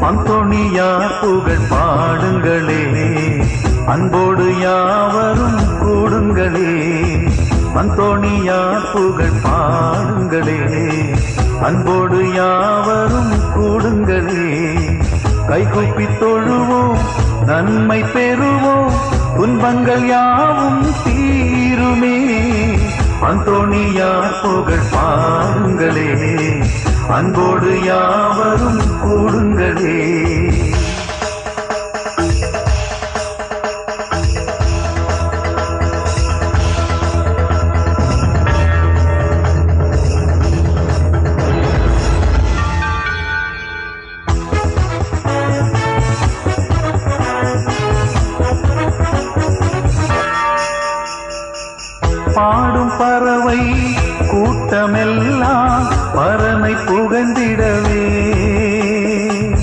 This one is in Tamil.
அந்தோணியார் புகழ் பாடுங்களே, அன்போடு யாவரும் கூடுங்களே. அந்தோணியார் புகழ் பாடுங்களே, அன்போடு யாவரும் கூடுங்களே. கைகூப்பி தொழுவோம், நன்மை பெறுவோம், துன்பங்கள் யாவும் தீருமே. அந்தோணியார் புகழ் பாடுங்களே, அன்போடு யாவரும் கூடுங்களே. பாடும் பறவை கூட்டமெல்லாம்